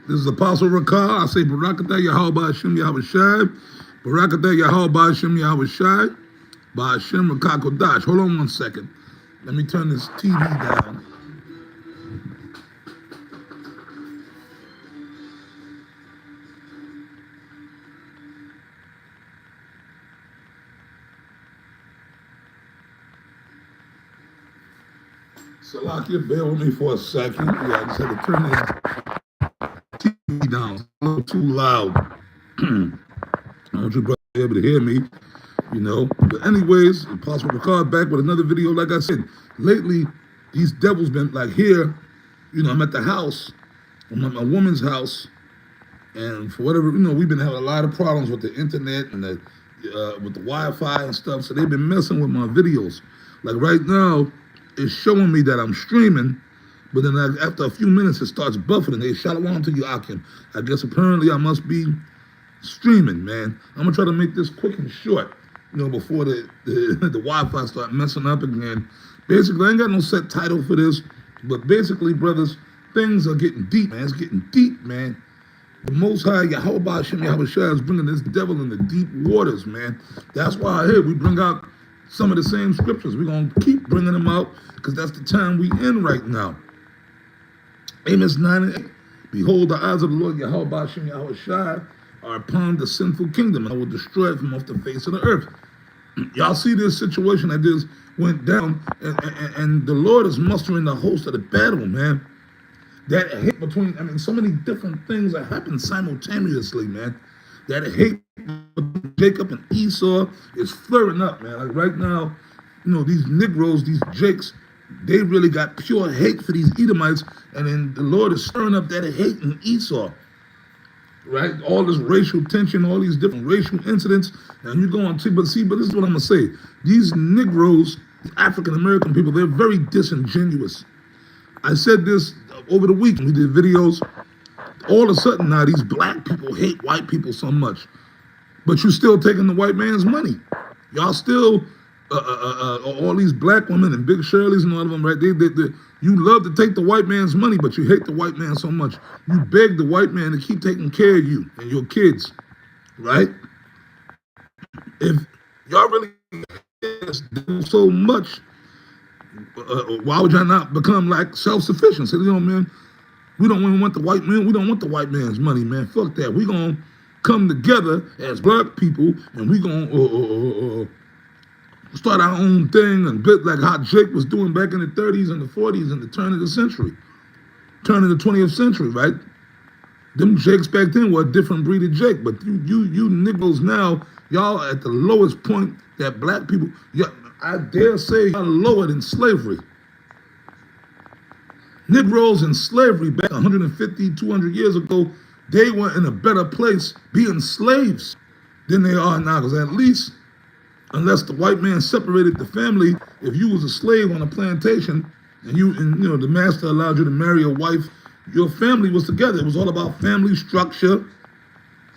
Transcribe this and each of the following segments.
This is Apostle Rakah. I say Barakatah Yahweh Hashem Yahweh Shai. Barakatah Yahweh Hashem Yahweh Shai. Ba'ashem Rakah Kodash. Hold on one second. Let me turn this TV down. Salakia, bear with me for a second. Yeah, I just had to turn this TV down. It's a little too loud. I want you to be able to hear me, you know. But anyways, Apostle Ricard back with another video. Like I said, lately, these devils been like here, you know, I'm at the house. I'm at my woman's house. And for whatever, you know, we've been having a lot of problems with the internet and with the Wi-Fi and stuff. So they've been messing with my videos. Like right now, it's showing me that I'm streaming, but then after a few minutes, it starts buffering. They shalom to you, Akim. I guess apparently I must be streaming, man. I'm gonna try to make this quick and short, you know, before the Wi-Fi start messing up again. Basically, I ain't got no set title for this, but basically, brothers, things are getting deep, man. It's getting deep, man. The Most High, Yahweh Hashem Yahweh Shai, is bringing this devil in the deep waters, man. That's why here we bring out some of the same scriptures. We're going to keep bringing them out because that's the time we in right now. Amos 9:8. Behold, the eyes of the Lord Yahweh Hashem Yahweh Shai are upon the sinful kingdom, and I will destroy it from off the face of the earth. Y'all see this situation that just went down, and the Lord is mustering the host of the battle, man. That hate between, I mean, so many different things that happen simultaneously, man. That hate between Jacob and Esau is flaring up, man. Like right now, you know, these Negroes, these Jakes, they really got pure hate for these Edomites, and then the Lord is stirring up that hate in Esau, right? All this racial tension, all these different racial incidents, and you go on to, but this is what I'm gonna say. These Negroes, African-American people, they're very disingenuous. I said this over the week, we did videos. All of a sudden now, these black people hate white people so much, but you're still taking the white man's money. Y'all still, all these black women and Big Shirleys and all of them, right? You love to take the white man's money, but you hate the white man so much. You beg the white man to keep taking care of you and your kids, right? If y'all really hate so much, why would y'all not become like self-sufficient? Say, you know, man, we don't even want the white man. We don't want the white man's money, man. Fuck that. We gonna come together as black people, and we gonna start our own thing, and bit like how Jake was doing back in the 30s and the 40s and the turn of the century, turn of the 20th century, right? Them Jakes back then were a different breed of Jake, but you Negroes now, y'all at the lowest point that black people, I dare say, y'all lower than slavery. Negroes in slavery back 150, 200 years ago, they were in a better place being slaves than they are now. Because at least, unless the white man separated the family, if you was a slave on a plantation and you know the master allowed you to marry a wife, your family was together. It was all about family structure,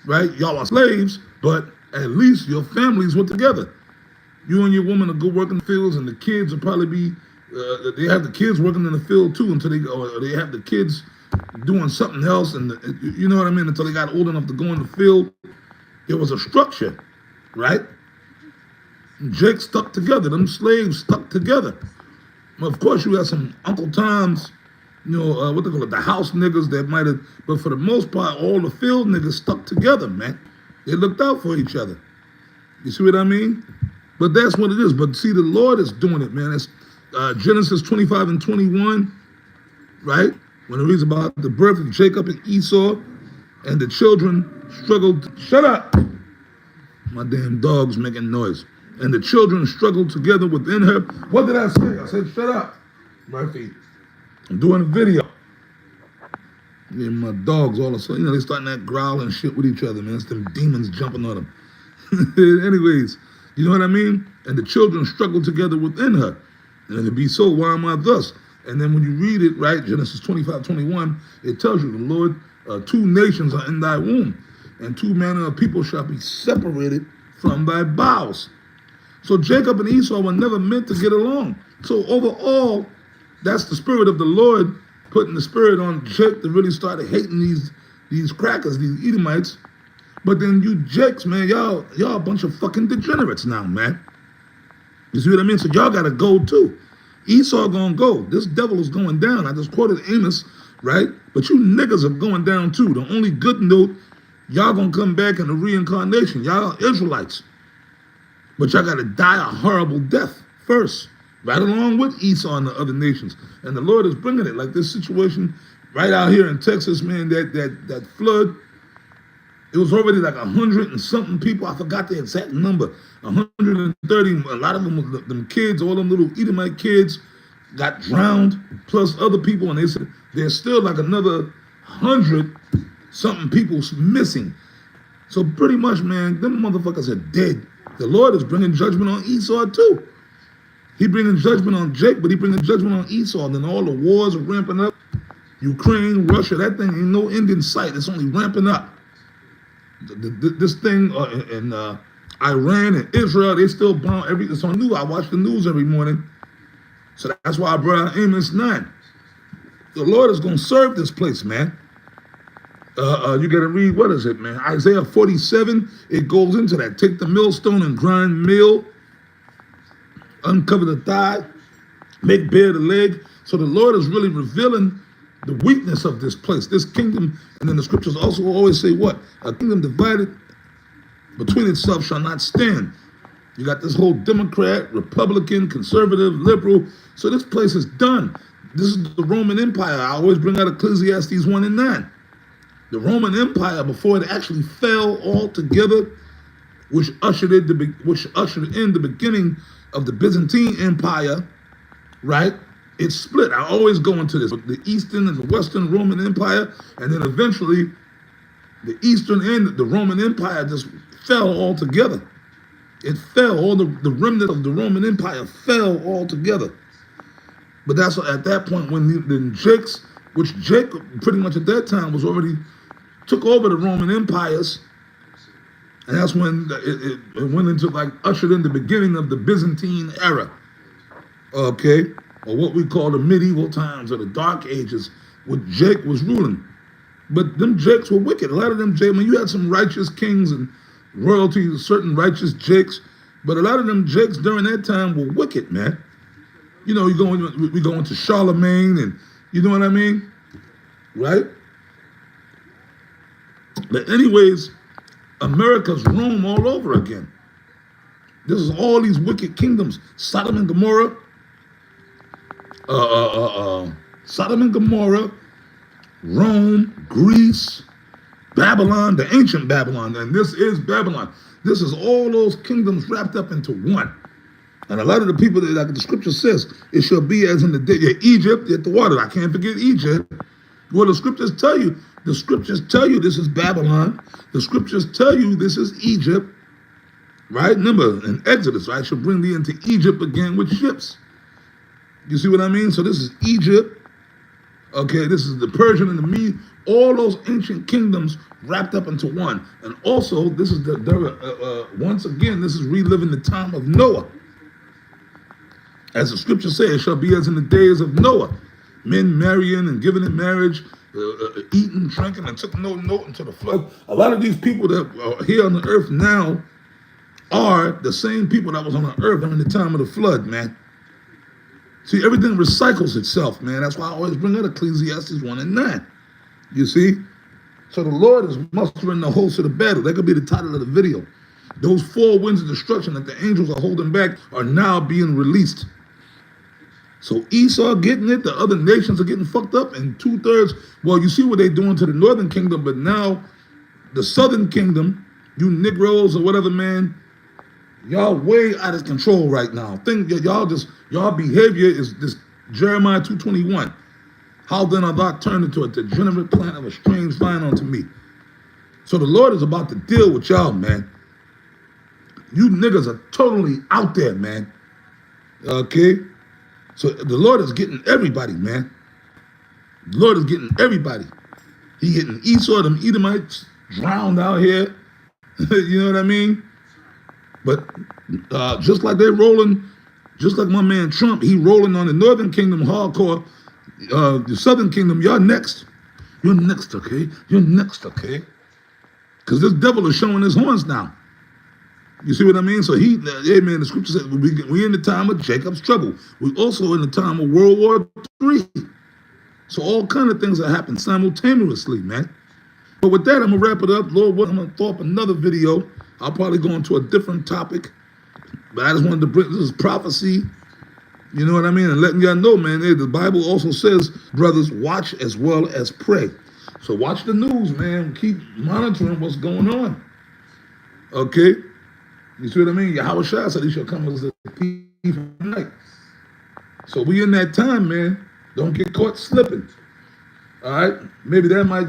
right? Y'all are slaves, but at least your families were together. You and your woman will go work in the fields, and the kids will probably be. They have the kids working in the field too until they have the kids doing something else, and you know what I mean, until they got old enough to go in the field. There was a structure, right? Jake stuck together. Them slaves stuck together. Well, of course, you had some Uncle Toms, you know, what they call it, the house niggas that might have, but for the most part, all the field niggas stuck together, man. They looked out for each other. You see what I mean? But that's what it is. But see, the Lord is doing it, man. It's Genesis 25 and 21, right? When it reads about the birth of Jacob and Esau, and the children struggled. Shut up! My damn dog's making noise. And the children struggled together within her. What did I say? I said, shut up, Murphy. I'm doing a video. Yeah, my dogs all of a sudden, you know, they starting that growl and shit with each other, man. It's them demons jumping on them. Anyways, you know what I mean? And the children struggled together within her. And if it be so, why am I thus? And then when you read it, right, Genesis 25:21, it tells you, the Lord, 2 nations are in thy womb, and 2 manner of people shall be separated from thy bowels. So Jacob and Esau were never meant to get along. So overall, that's the spirit of the Lord putting the spirit on Jacob to really start hating these crackers, these Edomites. But then you jakes, man, y'all a bunch of fucking degenerates now, man. You see what I mean? So y'all gotta go too. Esau gonna go. This devil is going down. I just quoted Amos, right? But you niggas are going down too. The only good note, y'all gonna come back in the reincarnation. Y'all Israelites. But y'all gotta die a horrible death first, right along with Esau and the other nations. And the Lord is bringing it, like this situation right out here in Texas, man, that flood. It was already like 100 and something people. I forgot the exact number. 130. A lot of them, them kids, all them little Edomite kids, got drowned. Plus other people, and they said there's still like another 100 something people missing. So pretty much, man, them motherfuckers are dead. The Lord is bringing judgment on Esau too. He bringing judgment on Jake, but he bringing judgment on Esau. And then all the wars are ramping up. Ukraine, Russia, that thing ain't no end in sight. It's only ramping up. This thing in Iran and Israel, they still bomb every. It's on news. I watch the news every morning, so that's why I brought out Amos 9. The Lord is going to serve this place, man. You got to read, what is it, man? Isaiah 47. It goes into that. Take the millstone and grind meal, uncover the thigh, make bare the leg. So the Lord is really revealing the weakness of this place, this kingdom. And then the scriptures also always say what? A kingdom divided between itself shall not stand. You got this whole Democrat, Republican, conservative, liberal. So this place is done. This is the Roman Empire. I always bring out Ecclesiastes 1 and 9. The Roman Empire, before it actually fell altogether, which ushered in the beginning of the Byzantine Empire, right? It split. I always go into this. The Eastern and the Western Roman Empire, and then eventually the Eastern and the Roman Empire just fell altogether. It fell. All the remnant of the Roman Empire fell altogether. But that's at that point when the Jakes, which Jake pretty much at that time was already took over the Roman empires, and that's when it went into, like, ushered in the beginning of the Byzantine era. Okay. Or what we call the medieval times or the dark ages, when Jake was ruling. But them Jakes were wicked. A lot of them Jakes, I mean, you had some righteous kings and royalty, certain righteous Jakes, but a lot of them Jakes during that time were wicked, man. You know, we go into Charlemagne, and you know what I mean? Right? But anyways, America's Rome all over again. This is all these wicked kingdoms. Sodom and Gomorrah, Sodom and Gomorrah, Rome, Greece, Babylon, the ancient Babylon, and this is Babylon. This is all those kingdoms wrapped up into one. And a lot of the people, that, like the scripture says, it shall be as in the day, Egypt, at the water. I can't forget Egypt. Well, the scriptures tell you this is Babylon. The scriptures tell you this is Egypt, right? Remember, in Exodus, I shall bring thee into Egypt again with ships. You see what I mean? So this is Egypt. Okay, this is the Persian and the Mede. All those ancient kingdoms wrapped up into one. And also, this is once again, this is reliving the time of Noah. As the scripture says, it shall be as in the days of Noah. Men marrying and giving in marriage, eating, drinking, and took no note until the flood. A lot of these people that are here on the earth now are the same people that was on the earth during the time of the flood, man. See, everything recycles itself, man. That's why I always bring out Ecclesiastes 1 and 9. You see? So the Lord is mustering the host of the battle. That could be the title of the video. Those 4 winds of destruction that the angels are holding back are now being released. So Esau getting it, the other nations are getting fucked up, and 2/3, well, you see what they're doing to the northern kingdom, but now the southern kingdom, you Negroes or whatever, man, y'all way out of control right now. Y'all behavior is this Jeremiah 2:21. How then are thou turned into a degenerate plant of a strange vine unto me? So the Lord is about to deal with y'all, man. You niggas are totally out there, man. Okay? So the Lord is getting everybody, man. The Lord is getting everybody. He getting Esau, them Edomites, drowned out here. You know what I mean? But just like they're rolling, just like my man Trump, he rolling on the northern kingdom hardcore, the southern kingdom, y'all next. You're next, okay? You're next, okay? Because this devil is showing his horns now. You see what I mean? So amen, the scripture says we in the time of Jacob's trouble. We also in the time of World War III. So all kind of things that happen simultaneously, man. But with that, I'm going to wrap it up. Lord, I'm going to throw up another video. I'll probably go into a different topic. But I just wanted to bring this prophecy, you know what I mean? And letting y'all know, man, the Bible also says, brothers, watch as well as pray. So watch the news, man. Keep monitoring what's going on. Okay? You see what I mean? Yahweh Shah said he shall come as a thief in the night. So we in that time, man. Don't get caught slipping. All right? Maybe that might,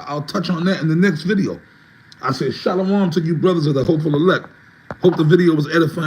I'll touch on that in the next video. I say shalom to you brothers of the hopeful elect. Hope the video was edifying.